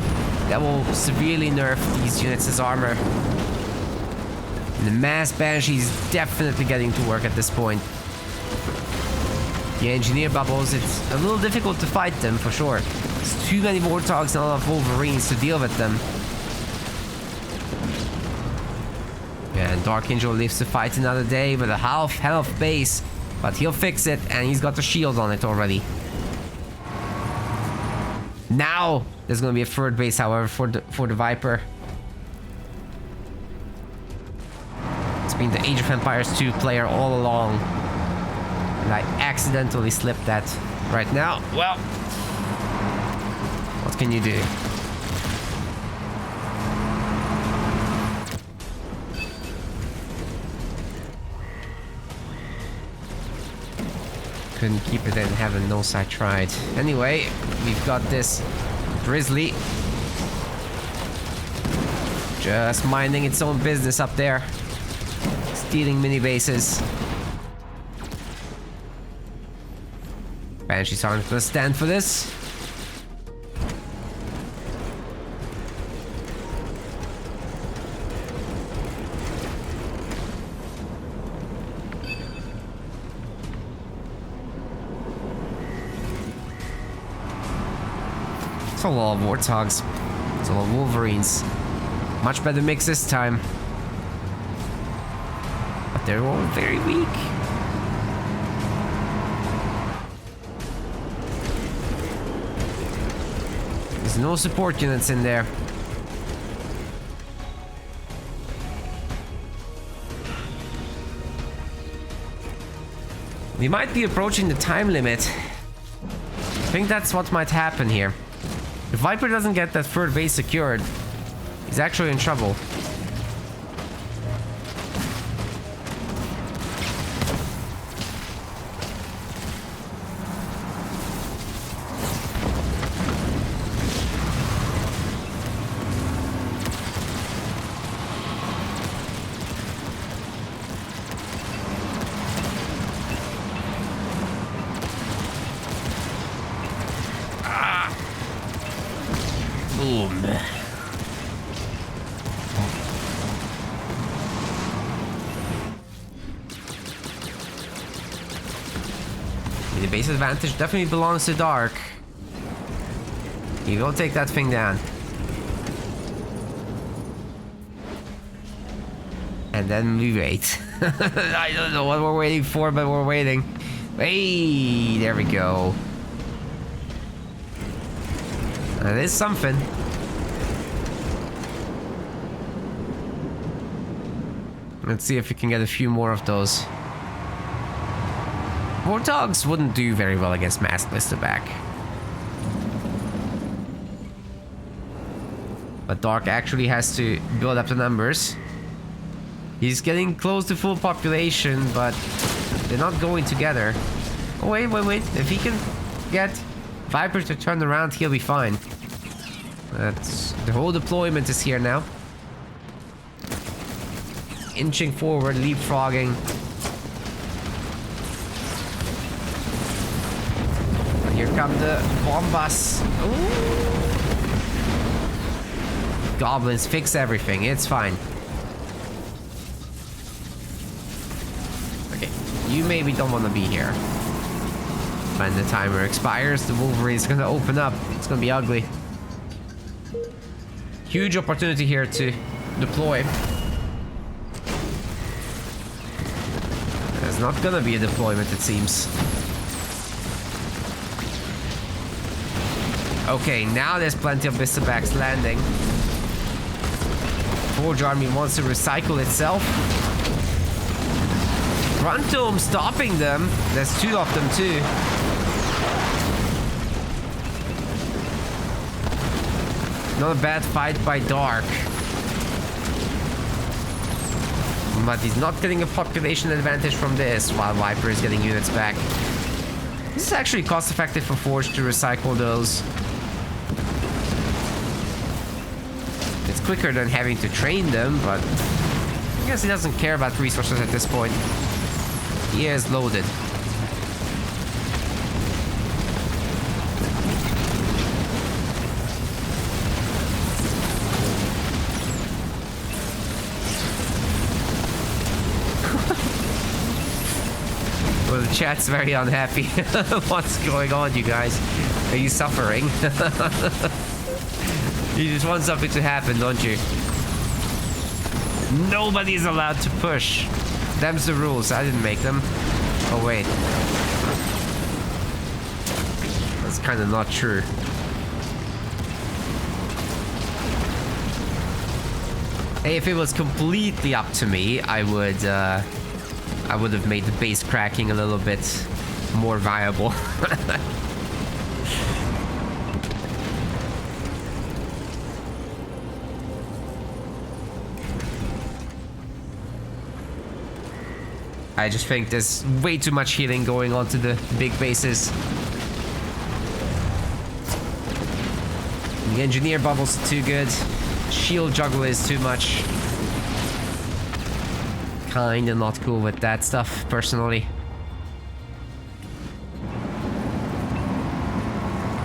That will severely nerf these units' armor. And the mass Banshee is definitely getting to work at this point. The engineer bubbles, it's a little difficult to fight them for sure. There's too many Warthogs and a lot of Wolverines to deal with them. And Darkangel lives to fight another day with a half health base. But he'll fix it, and he's got the shield on it already. Now there's gonna be a third base, however, for the Viper. It's been the Age of Empires 2 player all along. And I accidentally slipped that right now. Well, what can you do? Couldn't keep it in heaven, no I tried. Anyway, we've got this Grizzly. Just minding its own business up there. Stealing mini bases. Banshees aren't gonna stand for this. A lot of Warthogs. It's a lot of Wolverines. Much better mix this time. But they're all very weak. There's no support units in there. We might be approaching the time limit. I think that's what might happen here. If Viper doesn't get that third base secured, he's actually in trouble. Boom. The base advantage definitely belongs to Dark. He will take that thing down. And then we wait. I don't know what we're waiting for, but we're waiting. Hey, there we go. That is something. Let's see if we can get a few more of those. Warthogs wouldn't do very well against Masked Blister back. But Dark actually has to build up the numbers. He's getting close to full population, but they're not going together. Oh, wait. If he can get Viper to turn around, he'll be fine. That's the whole deployment is here now. Inching forward, leapfrogging. And here come the bombas. Ooh. Goblins fix everything. It's fine. Okay, you maybe don't want to be here. When the timer expires, the Wolverine's gonna open up. It's gonna be ugly. Huge opportunity here to deploy. not gonna be a deployment, it seems. Okay, now there's plenty of Bistobacks landing. Forge Army wants to recycle itself. Gruntome stopping them. There's 2 of them too. Not a bad fight by Dark. But he's not getting a population advantage from this, while Viper is getting units back. This is actually cost effective for Forge to recycle those. It's quicker than having to train them, but I guess he doesn't care about resources at this point. He is loaded. Well, the chat's very unhappy. What's going on, you guys? Are you suffering? You just want something to happen, don't you? Nobody's allowed to push. Them's the rules. I didn't make them. Oh, wait. That's kind of not true. Hey, if it was completely up to me, I would have made the base cracking a little bit more viable. I just think there's way too much healing going on to the big bases. The engineer bubbles are too good. Shield juggle is too much. Kinda not cool with that stuff, personally.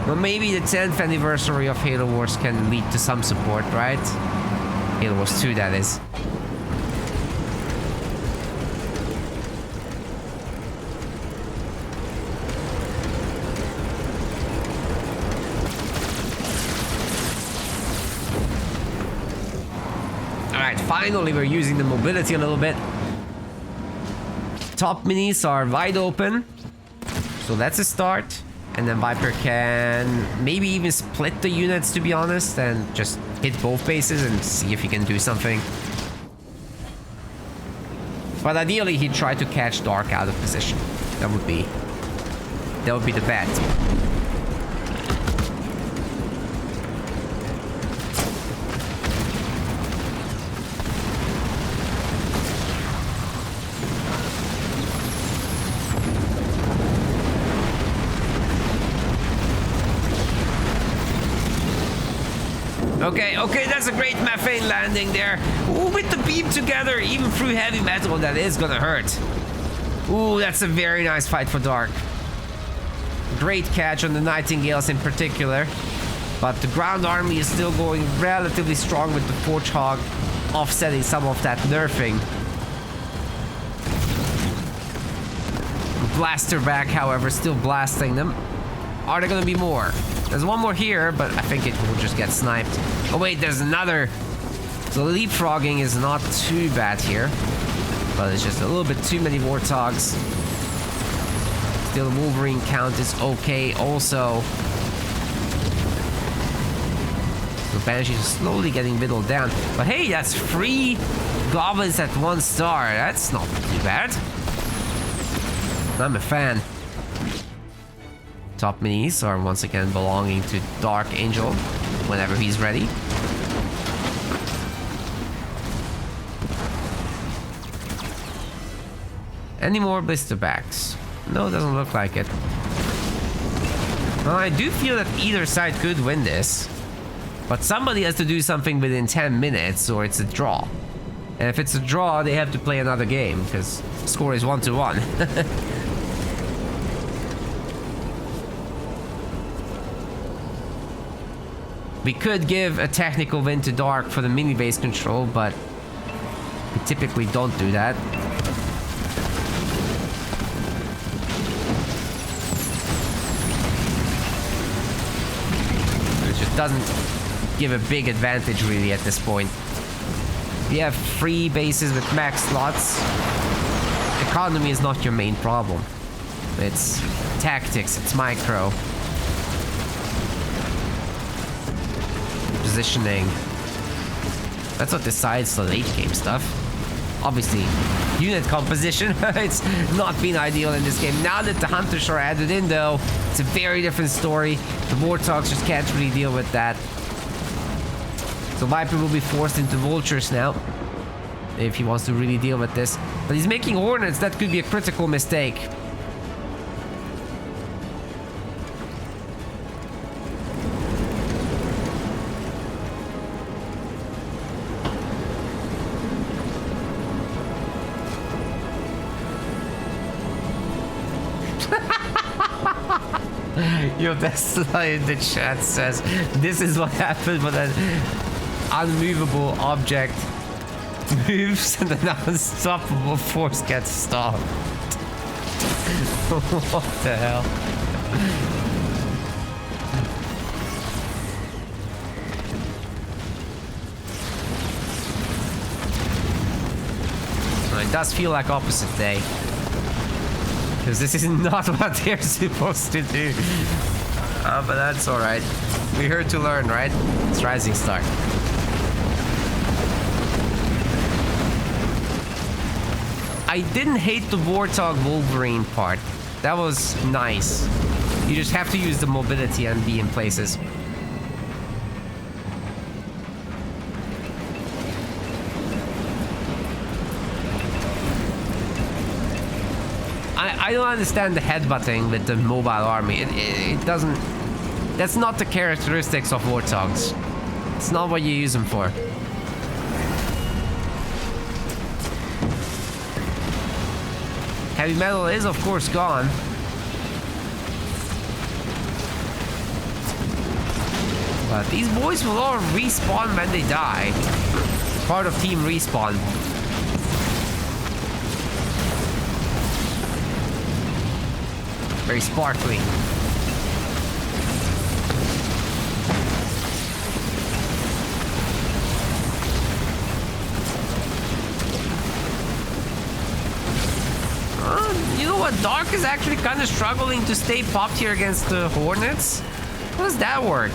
Well, maybe the 10th anniversary of Halo Wars can lead to some support, right? Halo Wars 2, that is. Finally, we're using the mobility a little bit. Top minis are wide open, so that's a start. And then Viper can maybe even split the units, to be honest, and just hit both bases and see if he can do something. But ideally, he'd try to catch Dark out of position. That would be the bet. Okay, that's a great methane landing there. Ooh, with the beam together, even through heavy metal, that is gonna hurt. Ooh, that's a very nice fight for Dark. Great catch on the Nightingales in particular. But the ground army is still going relatively strong with the Forge Hog offsetting some of that nerfing. Blaster back, however, still blasting them. Are there gonna be more? There's one more here, but I think it will just get sniped. Oh wait, there's another. So leapfrogging is not too bad here, but it's just a little bit too many Warthogs. Still, the Wolverine count is okay also. The Banshees are slowly getting whittled down. But hey, that's 3 goblins at 1 star. That's not too bad. I'm a fan. Top minis are once again belonging to Darkangel whenever he's ready. Any more Blisterbacks? No, it doesn't look like it. Well, I do feel that either side could win this, but somebody has to do something within 10 minutes or it's a draw. And if it's a draw, they have to play another game because the score is 1-1. We could give a technical win to Dark for the mini base control, but we typically don't do that. It just doesn't give a big advantage really at this point. We have 3 bases with max slots. economy is not your main problem. It's tactics, it's micro. Positioning. That's what decides the late game stuff. Obviously, unit composition, it's not been ideal in this game. Now that the Hunters are added in though, it's a very different story. The Warthogs just can't really deal with that. So Viper will be forced into Vultures now, if he wants to really deal with this. But he's making Hornets, that could be a critical mistake. Yo, Tesla in the chat says, this is what happened when an unmovable object moves and an unstoppable force gets stopped. What the hell? Well, it does feel like opposite day. Because this is not what they're supposed to do. But that's alright. We're here to learn, right? It's Rising Star. I didn't hate the Warthog Wolverine part. That was nice. You just have to use the mobility and be in places. I don't understand the headbutting with the mobile army. It doesn't... That's not the characteristics of Warthogs. It's not what you use them for. Heavy metal is, of course, gone. But these boys will all respawn when they die. Part of Team Respawn. Very sparkly. You know what? Dark is actually kind of struggling to stay popped here against the Hornets. How does that work?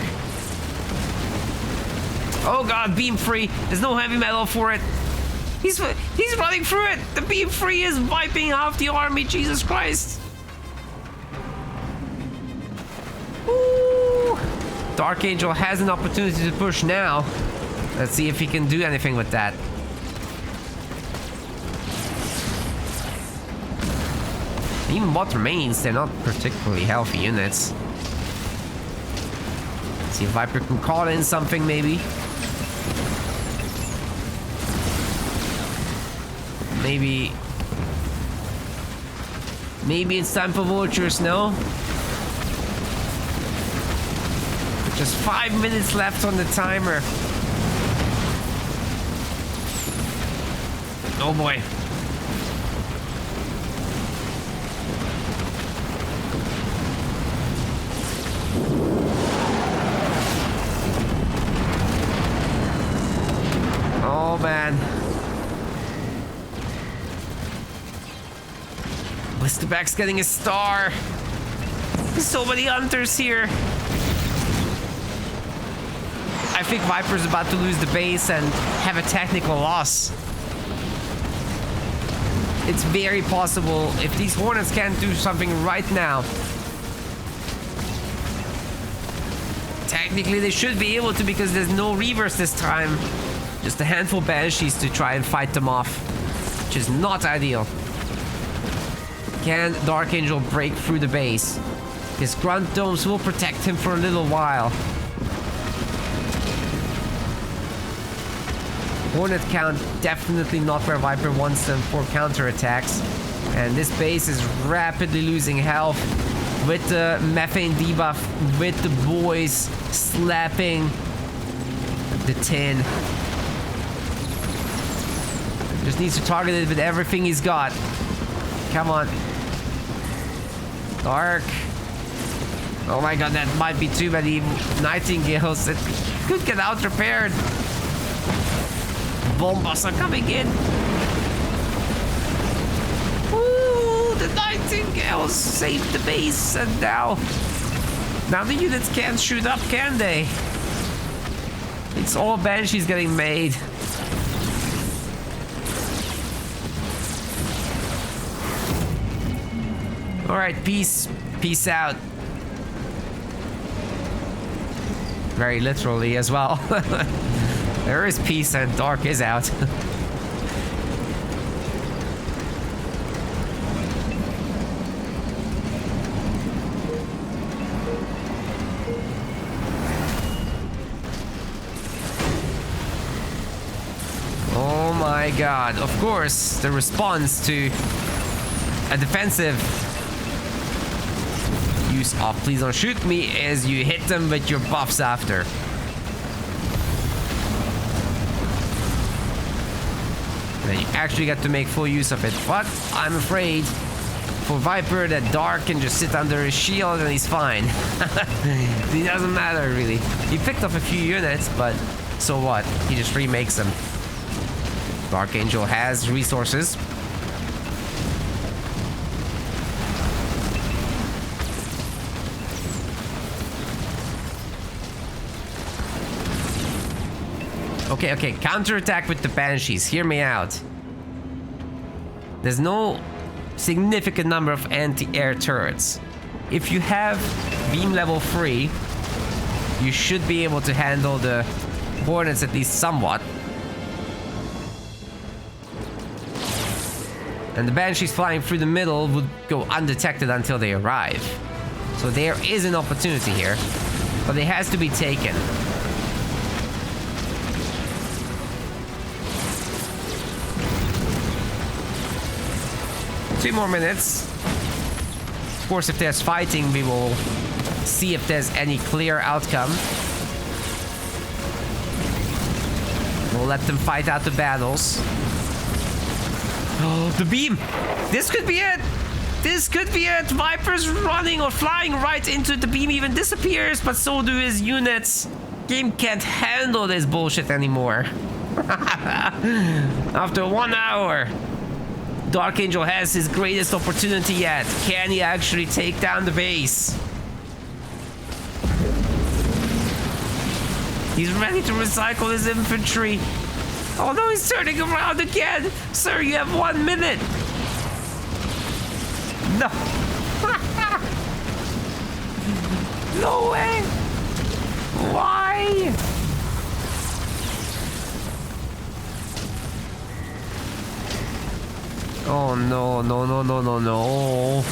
Oh god, beam free. There's no heavy metal for it. He's running through it. The beam free is wiping out the army. Jesus Christ. Ooh. Darkangel has an opportunity to push now. Let's see if he can do anything with that. Even what remains, they're not particularly healthy units. Let's see if Viper can call in something, maybe. Maybe it's time for Vultures, no? Just 5 minutes left on the timer. Oh boy. Oh man. Blisterback's getting a star. There's so many hunters here. I think Viper's about to lose the base and have a technical loss. It's very possible if these Hornets can't do something right now. Technically they should be able to because there's no Reavers this time. Just a handful of Banshees to try and fight them off, which is not ideal. Can Darkangel break through the base? His Grunt Domes will protect him for a little while. Hornet count, definitely not where Viper wants them for counterattacks. And this base is rapidly losing health with the methane debuff, with the boys slapping the tin. Just needs to target it with everything he's got. Come on. Dark. Oh my god, that might be too many Nightingales. It could get out repaired. Bombas are coming in. Woo! No, the Nightingales saved the base, and now the units can't shoot up, can they? It's all Banshees getting made. Alright, peace. Peace out. Very literally as well. There is peace and Dark is out. Oh my god. Of course, the response to a defensive use of please don't shoot me is you hit them with your buffs after. Then you actually get to make full use of it. But I'm afraid for Viper that Dark can just sit under his shield and he's fine. It doesn't matter really. He picked up a few units, but so what? He just remakes them. Darkangel has resources. Okay, counterattack with the Banshees. Hear me out. There's no significant number of anti-air turrets. If you have beam level 3, you should be able to handle the Hornets at least somewhat. And the Banshees flying through the middle would go undetected until they arrive. So there is an opportunity here, but it has to be taken. 2 more minutes. Of course, if there's fighting, we will see if there's any clear outcome. We'll let them fight out the battles. Oh, the beam! This could be it! This could be it! Viper's running or flying right into the beam, even disappears, but so do his units. Game can't handle this bullshit anymore. After 1 hour. Darkangel has his greatest opportunity yet. Can he actually take down the base? He's ready to recycle his infantry. Oh no, he's turning around again. Sir, you have 1 minute. No. No way. Why? Oh no, no, no, no, no, no.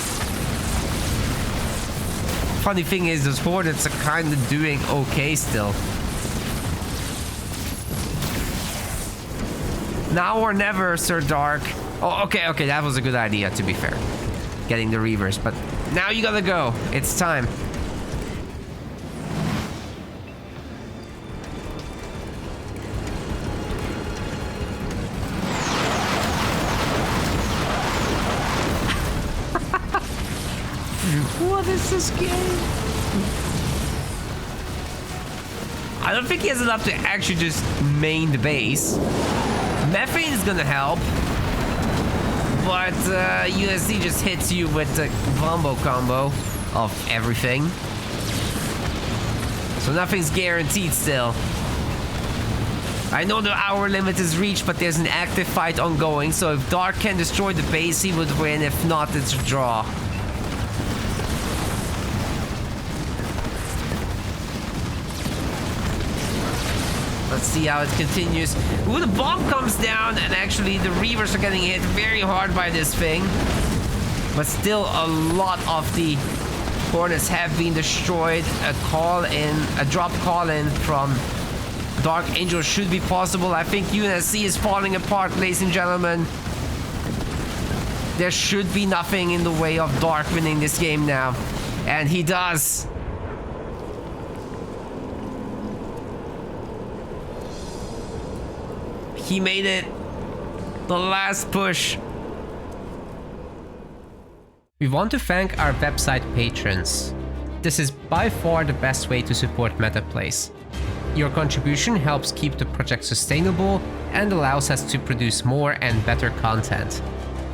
Funny thing is, those Hornets are kind of doing okay still. Now or never, Sir Dark. Oh, okay, that was a good idea, to be fair. Getting the Reavers, but now you gotta go. It's time. What is this game? I don't think he has enough to actually just main the base. Methane is gonna help, but USC just hits you with the combo of everything. So nothing's guaranteed still. I know the hour limit is reached, but there's an active fight ongoing, so if Dark can destroy the base, he would win. If not, it's a draw. Let's see how it continues. Ooh, the bomb comes down, and actually the Reavers are getting hit very hard by this thing. But still, a lot of the Hornets have been destroyed. A drop call-in from Darkangel should be possible. I think UNSC is falling apart, ladies and gentlemen. There should be nothing in the way of Dark winning this game now. And he does. He made it. The last push. We want to thank our website patrons. This is by far the best way to support MetaPlays. Your contribution helps keep the project sustainable and allows us to produce more and better content.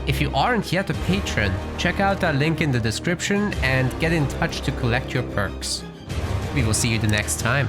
If you aren't yet a patron, check out that link in the description and get in touch to collect your perks. We will see you the next time.